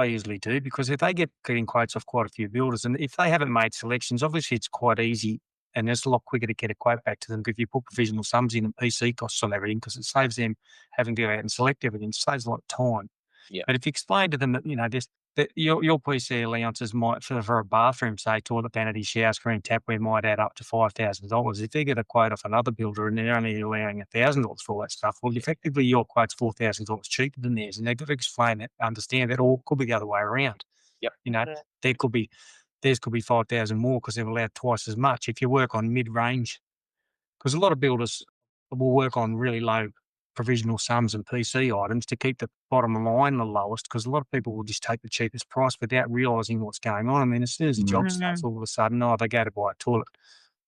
I usually do, because if they getting quotes off quite a few builders, and if they haven't made selections, obviously it's quite easy and it's a lot quicker to get a quote back to them if you put provisional sums in and PC costs on everything, because it saves them having to go out and select everything. It saves a lot of time. Yeah. But if you explain to them that, that your PC allowances might, for a bathroom, say toilet vanity, shower screen, tapware, might add up to $5,000. If they get a quote off another builder and they're only allowing $1,000 for all that stuff, well, effectively your quote's $4,000 cheaper than theirs, and they've got to explain that, understand that, or it could be the other way around. Yep. There could be theirs could be 5,000 more because they're allowed twice as much. If you work on mid-range, because a lot of builders will work on really low provisional sums and PC items to keep the bottom line the lowest, because a lot of people will just take the cheapest price without realising what's going on. I mean, as soon as the job starts, all of a sudden, they go to buy a toilet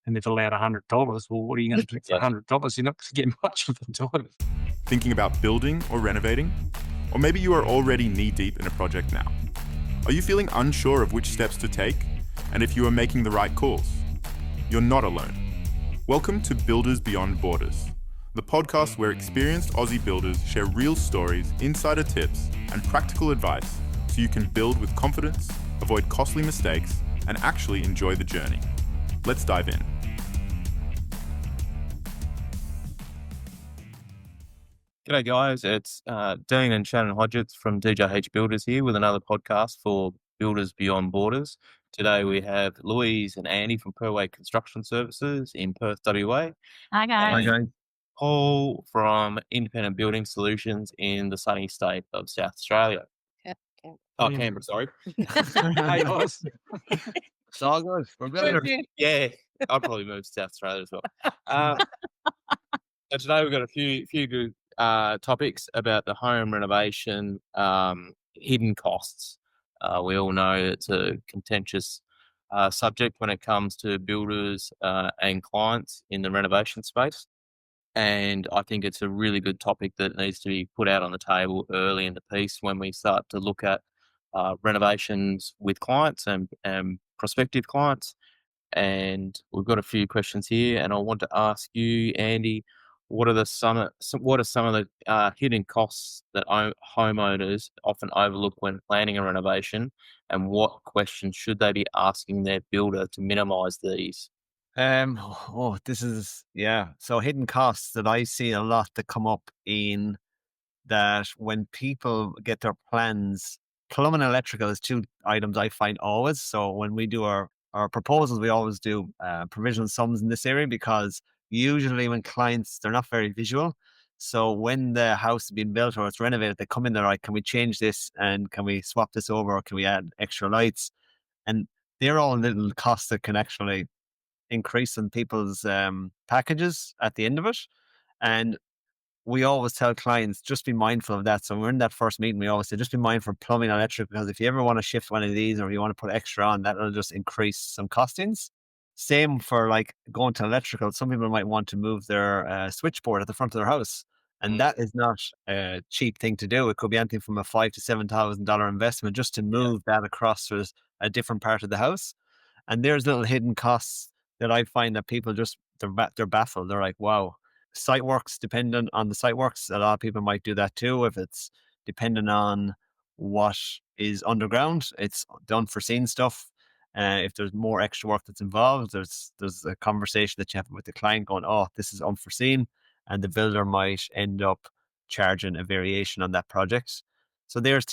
and they've allowed $100. Well, what are you going to do for $100? You're not going to get much for the toilet. Thinking about building or renovating? Or maybe you are already knee-deep in a project now. Are you feeling unsure of which steps to take and if you are making the right calls? You're not alone. Welcome to Builders Beyond Borders, the podcast where experienced Aussie builders share real stories, insider tips, and practical advice so you can build with confidence, avoid costly mistakes, and actually enjoy the journey. Let's dive in. G'day guys, it's Dean and Shannon Hodgetts from DJH Builders here with another podcast for Builders Beyond Borders. Today we have Louise and Andy from Perway Construction Services in Perth, WA. Hi guys. And Paul from Independent Building Solutions in the sunny state of South Australia. Canberra, sorry. Hey, guys. So good. Yeah, I'll probably move to South Australia as well. So today we've got a few good topics about the home renovation hidden costs. We all know it's a contentious subject when it comes to builders and clients in the renovation space. And I think it's a really good topic that needs to be put out on the table early in the piece when we start to look at renovations with clients and prospective clients. And we've got a few questions here, and I want to ask you, Andy, what are some of the hidden costs that homeowners often overlook when planning a renovation, and what questions should they be asking their builder to minimise these? So hidden costs that I see a lot that come up in that when people get their plans, plumbing and electrical is two items I find always. So when we do our proposals, we always do provisional sums in this area, because usually when clients, they're not very visual. So when the house is being built or it's renovated, they come in, they're like, can we change this and can we swap this over, or can we add extra lights? And they're all little costs that can actually increase in people's packages at the end of it. And we always tell clients, just be mindful of that. So when we're in that first meeting, we always say, just be mindful of plumbing and electric, because if you ever want to shift one of these or you want to put extra on, that'll just increase some costings. Same for like going to electrical. Some people might want to move their switchboard at the front of their house. And that is not a cheap thing to do. It could be anything from a $5,000 to $7,000 investment just to move that across to a different part of the house. And there's little hidden costs that I find that people just, they're baffled. They're like, wow. Site works, dependent on the site works. A lot of people might do that too. If it's dependent on what is underground, it's the unforeseen stuff. If there's more extra work that's involved, there's a conversation that you have with the client going, oh, this is unforeseen. And the builder might end up charging a variation on that project. So there's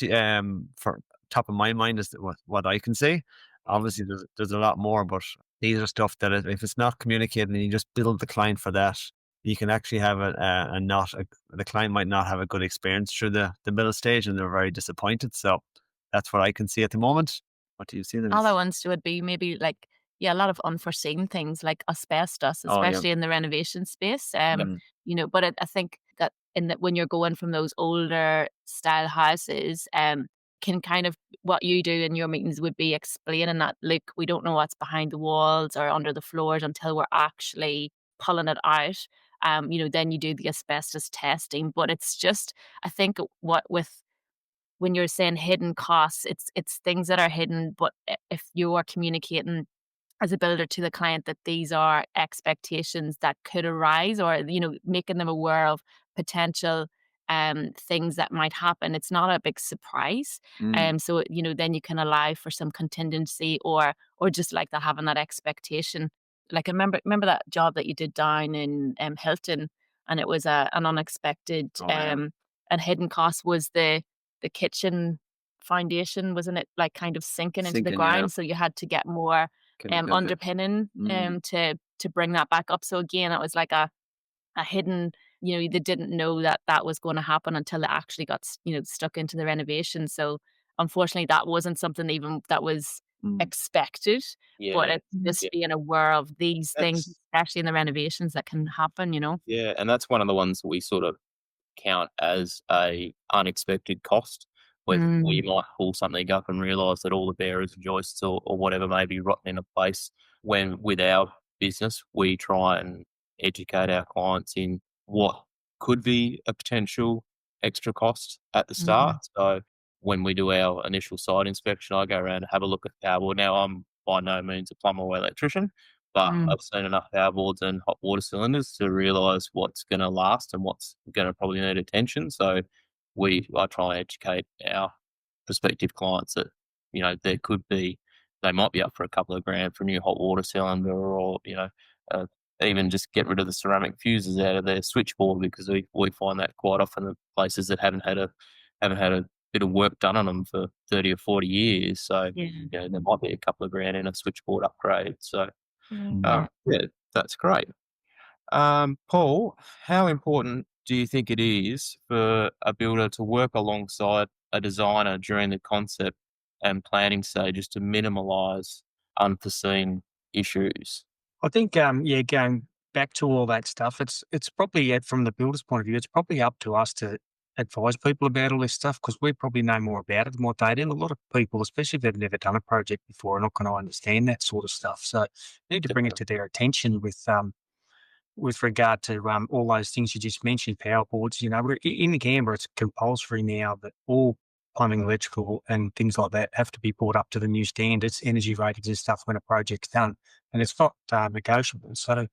for top of my mind is what I can say. Obviously, there's a lot more, but these are stuff that if it's not communicated and you just build the client for that, you can actually have the client might not have a good experience through the middle stage, and they're very disappointed. So that's what I can see at the moment. What do you see? Other ones would be maybe like, a lot of unforeseen things like asbestos, especially in the renovation space. But I think that when you're going from those older style houses, can kind of, what you do in your meetings would be explaining that, look, we don't know what's behind the walls or under the floors until we're actually pulling it out. Then you do the asbestos testing. But it's just, I think when you're saying hidden costs, it's things that are hidden. But if you are communicating as a builder to the client that these are expectations that could arise, or making them aware of potential things that might happen. It's not a big surprise. So, then you can allow for some contingency or just like that, having that expectation. Like I remember that job that you did down in Hilton, and it was an unexpected and hidden cost was the kitchen foundation, wasn't it? Like kind of sinking into the ground, so you had to get more underpinning to bring that back up. So again, it was like a hidden, they didn't know that was going to happen until it actually got stuck into the renovation. So unfortunately that wasn't something even that was expected, but it's just being aware of these things, especially in the renovations, that can happen. Yeah, and that's one of the ones that we sort of count as a unexpected cost, where you might pull something up and realise that all the bearers and joists or whatever may be rotten into place. When with our business, we try and educate our clients in what could be a potential extra cost at the start. So when we do our initial site inspection, I go around and have a look at power board. Now, I'm by no means a plumber or electrician, but I've seen enough power boards and hot water cylinders to realise what's going to last and what's going to probably need attention. So I try and educate our prospective clients that, there could be, they might be up for a couple of grand for a new hot water cylinder, or, even just get rid of the ceramic fuses out of their switchboard, because we find that quite often in places that haven't had a bit of work done on them for 30 or 40 years. So, there might be a couple of grand in a switchboard upgrade. So, that's great. Paul, how important do you think it is for a builder to work alongside a designer during the concept and planning stages to minimise unforeseen issues? I think, going back to all that stuff, it's probably, from the builder's point of view, it's probably up to us to advise people about all this stuff, because we probably know more about it than what they do. A lot of people, especially if they've never done a project before, are not going to understand that sort of stuff. So you need to bring it to their attention with regard to all those things you just mentioned, power boards. In Canberra, it's compulsory now that all plumbing, electrical and things like that have to be brought up to the new standards, energy ratings and stuff when a project's done. And it's not negotiable. So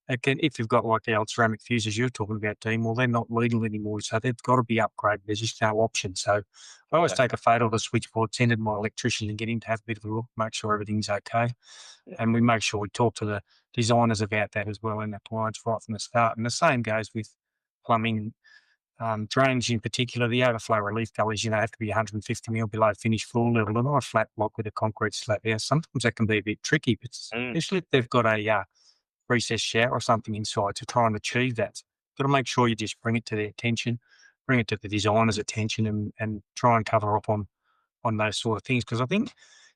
again, if you've got like the old ceramic fuses you're talking about, Dean, well, they're not legal anymore. So they've got to be upgraded. There's just no option. So I always take a photo of the switchboard, send it to my electrician and get him to have a bit of a look, make sure everything's okay. And we make sure we talk to the designers about that as well, and the clients right from the start. And the same goes with plumbing, drainage in particular. The overflow relief gullies, have to be 150 mil below finished floor level, and not a flat block with a concrete slab house. Sometimes that can be a bit tricky, but especially if they've got a recessed shower or something inside to try and achieve that. Got to make sure you just bring it to their attention, bring it to the designer's attention, and try and cover up on those sort of things. Because I think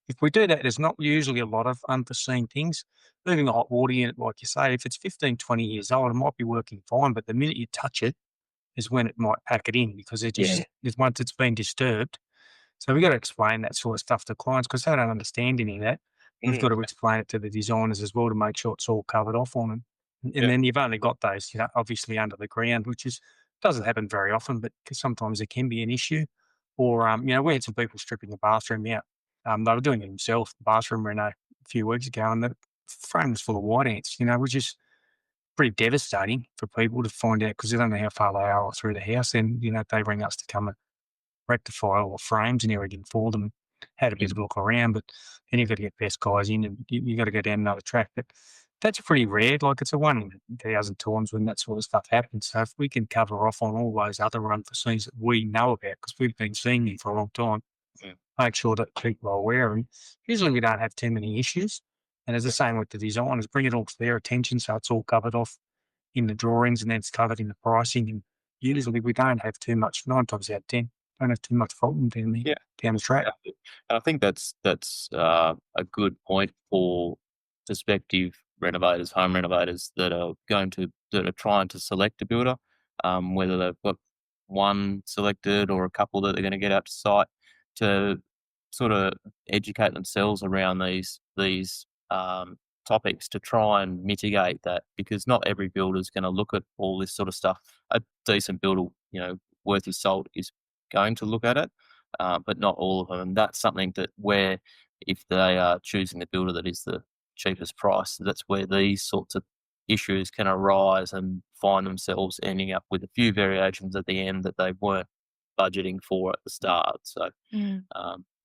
if we do that, there's not usually a lot of unforeseen things. Moving a hot water unit, like you say, if it's 15, 20 years old, it might be working fine, but the minute you touch it is when it might pack it in, because once it's been disturbed. So we've got to explain that sort of stuff to clients, because they don't understand any of that. We've got to explain it to the designers as well to make sure it's all covered off on them. And then you've only got those, obviously under the ground, which doesn't happen very often, but sometimes it can be an issue. Or, we had some people stripping the bathroom out. They were doing it themselves, the bathroom reno a few weeks ago, and the frame was full of white ants, which is pretty devastating for people to find out, because they don't know how far they are through the house. And, they ring us to come and rectify all the frames and everything for them. Had a bit of a look around, but then you've got to get best guys in, and you got to go down another track. But that's pretty rare. Like, it's a 1 in 1,000 times when that sort of stuff happens. So if we can cover off on all those other unforeseens that we know about, because we've been seeing them for a long time, make sure that people are aware. And usually we don't have too many issues. And as the same with the designers, bring it all to their attention so it's all covered off in the drawings, and then it's covered in the pricing. And usually we don't have too much, 9 times out of 10, don't have too much problem down the track. And I think that's a good point for prospective renovators, home renovators that are trying to select a builder, whether they've got one selected or a couple that they're going to get out to site, to sort of educate themselves around these topics to try and mitigate that, because not every builder is going to look at all this sort of stuff. A decent builder, worth his salt, is going to look at it, but not all of them. And that's something that where, if they are choosing the builder that is the cheapest price, that's where these sorts of issues can arise and find themselves ending up with a few variations at the end that they weren't budgeting for at the start. So,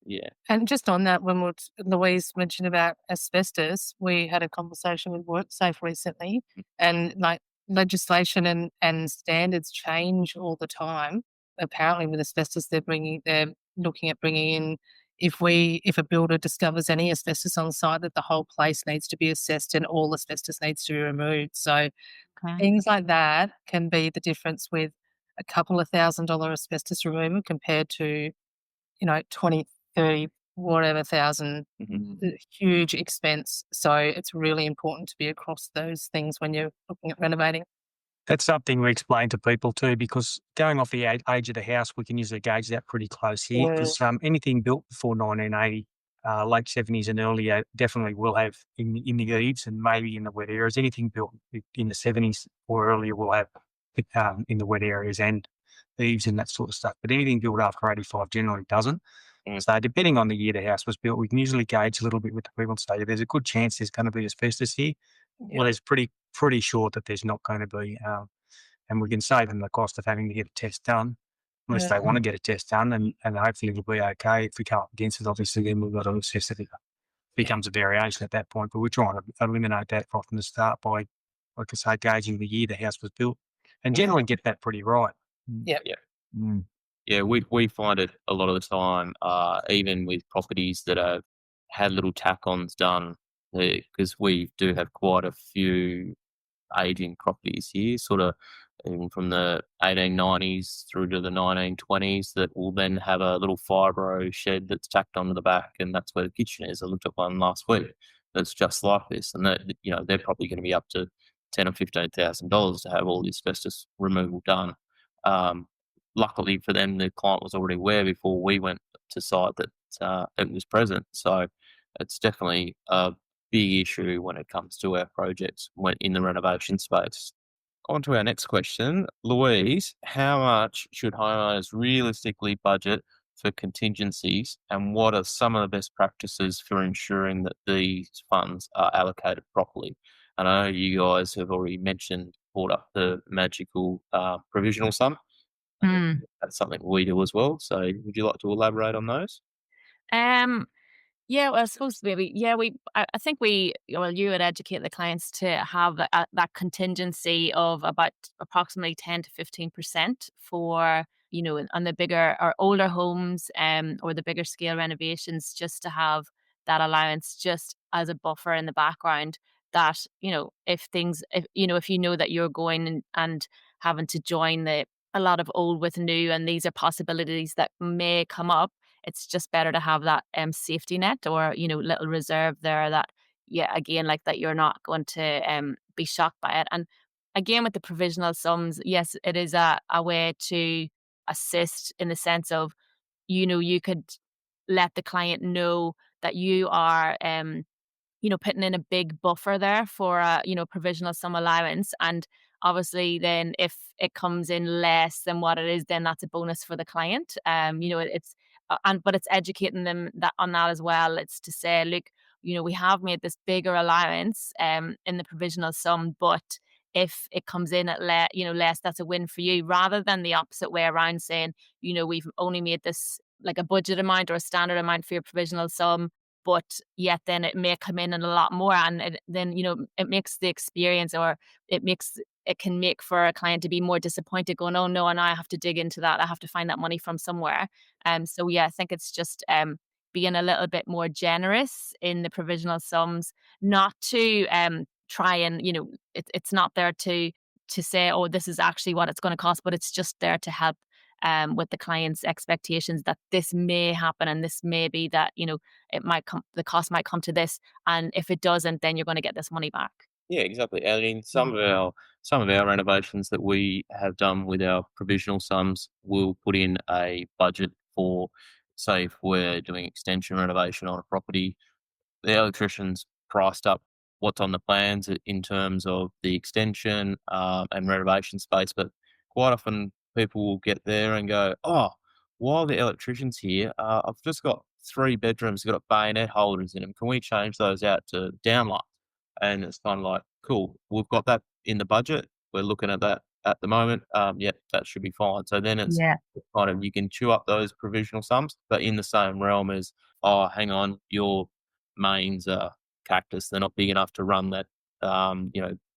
yeah. And just on that, when Louise mentioned about asbestos, we had a conversation with WorkSafe recently, and like legislation and standards change all the time. Apparently, with asbestos, they're looking at bringing in, if a builder discovers any asbestos on site, that the whole place needs to be assessed and all asbestos needs to be removed. So things like that can be the difference with a couple of $1,000 asbestos removal compared to, 20, 30, whatever thousand, huge expense. So it's really important to be across those things when you're looking at renovating. That's something we explain to people too, because going off the age of the house, we can usually gauge that pretty close here. Because anything built before 1980, late 70s and earlier, definitely will have in the eaves and maybe in the wet areas. Anything built in the 70s or earlier will have in the wet areas and eaves and that sort of stuff. But anything built after 85 generally doesn't. So depending on the year the house was built, we can usually gauge a little bit with the people and say, there's a good chance there's going to be asbestos here. Well, there's pretty sure that there's not going to be, and we can save them the cost of having to get a test done, unless they want to get a test done, and hopefully it'll be okay. If we come up against it, obviously then we've got to assess it. It becomes a variation at that point, but we're trying to eliminate that from the start by, like I say, gauging the year the house was built, and generally get that pretty right. Yeah, we find it a lot of the time, even with properties that have had little tack-ons done, because we do have quite a few aging properties here, sort of even from the 1890s through to the 1920s, that will then have a little fibro shed that's tacked onto the back, and that's where the kitchen is. I looked at one last week that's just like this, and that, they're probably going to be up to $10,000 or $15,000 to have all the asbestos removal done. Luckily for them, the client was already aware before we went to site that it was present. So it's definitely a big issue when it comes to our projects in the renovation space. On to our next question. Louise, how much should homeowners realistically budget for contingencies, and what are some of the best practices for ensuring that these funds are allocated properly? And I know you guys have already brought up the magical provisional sum. That's something we do as well. So would you like to elaborate on those? Yeah, well, I suppose maybe, I think you would educate the clients to have that contingency of about approximately 10 to 15% for, on the bigger or older homes, or the bigger scale renovations, just to have that allowance just as a buffer in the background, that, if you know that you're going and having to join a lot of old with new, and these are possibilities that may come up, it's just better to have that safety net, or little reserve there, that again, like that, you're not going to be shocked by it. And again, with the provisional sums, yes, it is a way to assist, in the sense of, you could let the client know that you are putting in a big buffer there for a, provisional sum allowance. And obviously then if it comes in less than what it is, then that's a bonus for the client. But it's educating them on that as well. It's to say, look, we have made this bigger allowance in the provisional sum, but if it comes in at less, that's a win for you, rather than the opposite way around, saying, we've only made this like a budget amount or a standard amount for your provisional sum, but yet then it may come in a lot more, and then it makes the experience, or it can make for a client to be more disappointed, going, oh no, and I have to dig into that, I have to find that money from somewhere. So I think it's just being a little bit more generous in the provisional sums, not to try and it's not there to say, oh, this is actually what it's going to cost, but it's just there to help with the client's expectations, that this may happen, and this may be that it might come, the cost might come to this, and if it doesn't, then you're going to get this money back. Yeah, exactly. And in some of our renovations that we have done with our provisional sums, we'll put in a budget for, say, if we're doing extension renovation on a property, the electrician's priced up what's on the plans in terms of the extension and renovation space. But quite often people will get there and go, oh, while the electrician's here, I've just got 3 bedrooms, got bayonet holders in them. Can we change those out to downlight? And it's kind of like, cool, we've got that in the budget. We're looking at that at the moment. Yeah, that should be fine. So then it's Yeah. kind of, you can chew up those provisional sums, but in the same realm as, oh, hang on, your mains are cactus. They're not big enough to run that,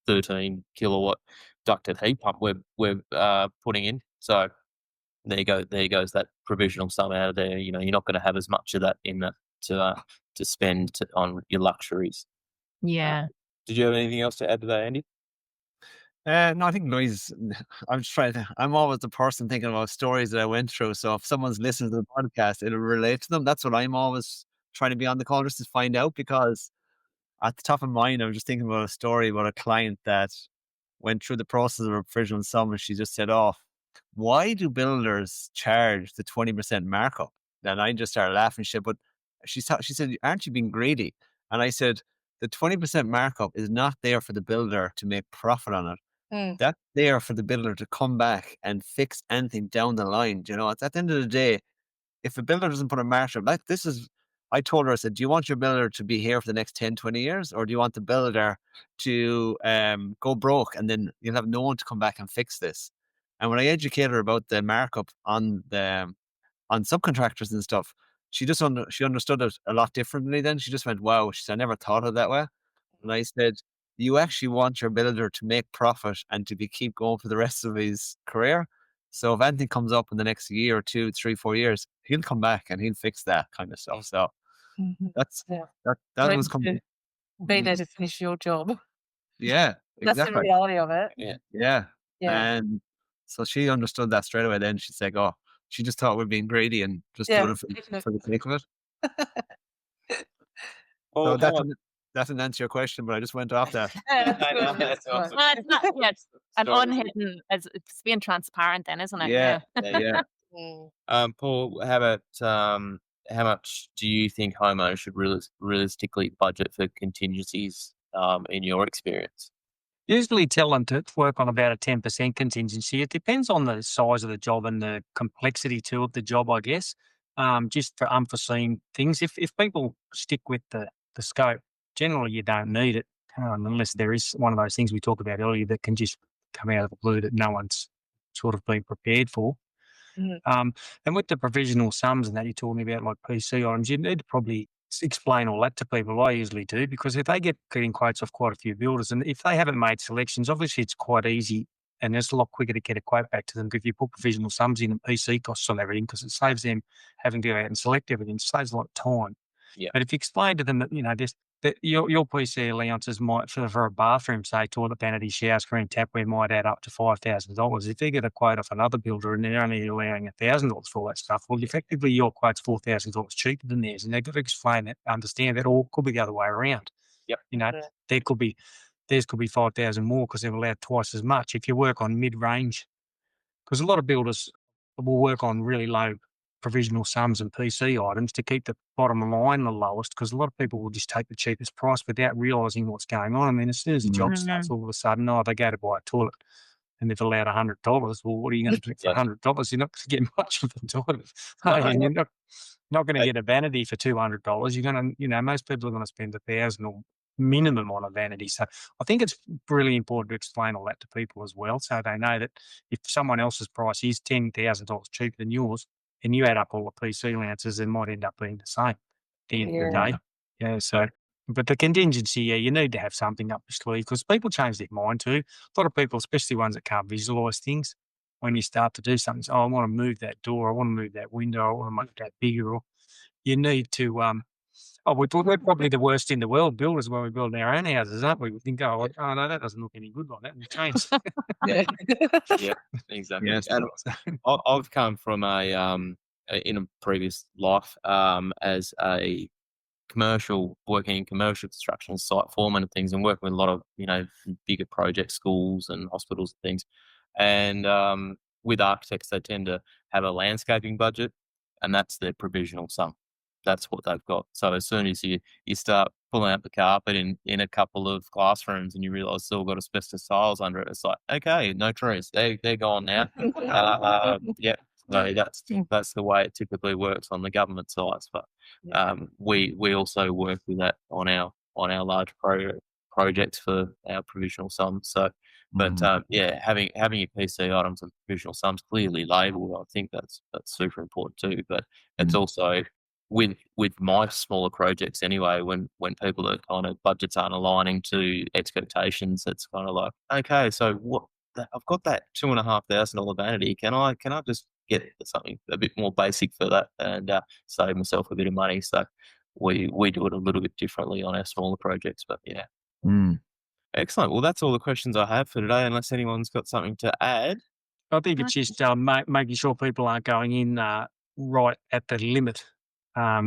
13 kilowatt ducted heat pump we're putting in. So there you go. There goes that provisional sum out of there. You're not going to have as much of that in that to spend on your luxuries. Yeah. Did you have anything else to add to that, Andy? No, I think Louise, I'm always the person thinking about stories that I went through. So if someone's listening to the podcast, it'll relate to them. That's what I'm always trying to be on the call, just to find out, because at the top of mind, I was just thinking about a story about a client that went through the process of a provisional sum, and she just said, "Oh, why do builders charge the 20% markup?" And I just started laughing shit. But she said, "Aren't you being greedy?" And I said, "The 20% markup is not there for the builder to make profit on it. That's there for the builder to come back and fix anything down the line. At the end of the day, if a builder doesn't put a markup, I told her, I said, do you want your builder to be here for the next 10, 20 years? Or do you want the builder to go broke and then you'll have no one to come back and fix this? And when I educated her about the markup on subcontractors and stuff, she understood it a lot differently then. She just went, wow, she said, I never thought of it that way. And I said, you actually want your builder to make profit and to keep going for the rest of his career. So if anything comes up in the next year or 2, 3, 4 years, he'll come back and he'll fix that kind of stuff. So that's Yeah. that Right, was coming. Be there to finish your job. Yeah, That's the exactly. reality of it. Yeah. Yeah. Yeah. And so she understood that straight away. Then she's like, oh, she just thought we're being greedy and just Yeah. doing it for the sake of it. Oh, So that didn't answer your question, but I just went off that. I know, that's awesome. Well, it's not yet an Stories. unhidden, it's being transparent then, isn't it? Yeah. Yeah. Mm. Paul, how about how much do you think homeowners should realistically budget for contingencies in your experience? Usually tell them to work on about a 10% contingency. It depends on the size of the job and the complexity too of the job, I guess. Just for unforeseen things. If people stick with the scope, generally you don't need it unless there is one of those things we talked about earlier that can just come out of the blue that no one's sort of been prepared for. Mhm. And with the provisional sums and that you're talking about, like PC items, you need to probably explain all that to people. I usually do, because if they getting quotes off quite a few builders, and if they haven't made selections, obviously it's quite easy and it's a lot quicker to get a quote back to them if you put provisional sums in and PC costs on everything, because it saves them having to go out and select everything. It saves a lot of time. Yeah. But if you explain to them that, that your PC allowances might, for a bathroom, say toilet vanity, shower screen, tapware, might add up to $5,000. If they get a quote off another builder and they're only allowing $1,000 for all that stuff, well, effectively your quote's $4,000 cheaper than theirs, and they've got to explain that, understand that, or it could be the other way around. Yep. Theirs could be $5,000 more because they've allowed twice as much. If you work on mid-range, because a lot of builders will work on really low provisional sums and PC items to keep the bottom line the lowest, because a lot of people will just take the cheapest price without realising what's going on. And then as soon as the job starts, all of a sudden, they go to buy a toilet and they've allowed $100. Well, what are you going to do for $100? You're not going to get much of the toilet. And you're not going to get a vanity for $200. You're going to, most people are going to spend $1,000 or minimum on a vanity. So I think it's really important to explain all that to people as well, so they know that if someone else's price is $10,000 cheaper than yours, and you add up all the PC allowances, it might end up being the same at the end of the day. Yeah. So, but the contingency, you need to have something up your sleeve, because people change their mind too. A lot of people, especially ones that can't visualise things, when you start to do something, I want to move that door, I want to move that window, I want to make that bigger. Or you need to, we're probably the worst in the world builders when we build our own houses, aren't we? We think, oh no, that doesn't look any good like that. And we change. Yeah, exactly. Yes. And I've come from in a previous life as a working in commercial construction, site foreman and things, and working with a lot of bigger project schools and hospitals and things. And with architects, they tend to have a landscaping budget, and that's their provisional sum. That's what they've got. So as soon as you start pulling out the carpet in a couple of classrooms and you realise it's still got asbestos tiles under it, it's like, okay, no trees, they're gone now. Yeah, so that's the way it typically works on the government sites. But we also work with that on our large projects for our provisional sums. So, but having your PC items and provisional sums clearly labelled, I think that's super important too. But it's also with my smaller projects anyway, when people are kind of budgets aren't aligning to expectations, it's kind of like, okay, so what? I've got that $2,500 vanity. Can I just get something a bit more basic for that and save myself a bit of money? So we do it a little bit differently on our smaller projects, but yeah. Excellent. Well, that's all the questions I have for today, unless anyone's got something to add. I think it's just making sure people aren't going in right at the limit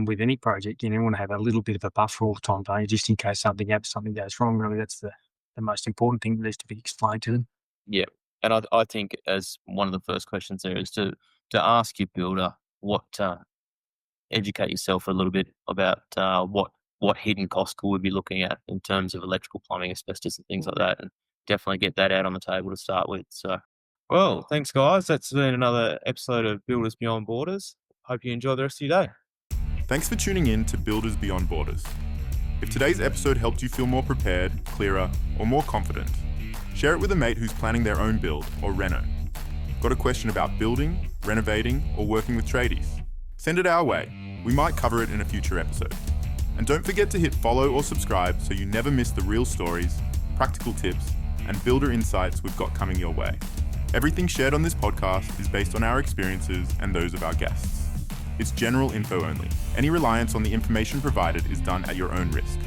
with any project. You want to have a little bit of a buffer all the time, don't you? Just in case something goes wrong. Really, that's the most important thing that needs to be explained to them. Yeah. And I think as one of the first questions there is to ask your builder educate yourself a little bit about what hidden costs could we be looking at in terms of electrical, plumbing, asbestos and things like that, and definitely get that out on the table to start with. So, well, thanks guys. That's been another episode of Builders Beyond Borders. Hope you enjoy the rest of your day. Thanks for tuning in to Builders Beyond Borders. If today's episode helped you feel more prepared, clearer, or more confident, share it with a mate who's planning their own build or reno. Got a question about building, renovating, or working with tradies? Send it our way. We might cover it in a future episode. And don't forget to hit follow or subscribe so you never miss the real stories, practical tips, and builder insights we've got coming your way. Everything shared on this podcast is based on our experiences and those of our guests. It's general info only. Any reliance on the information provided is done at your own risk.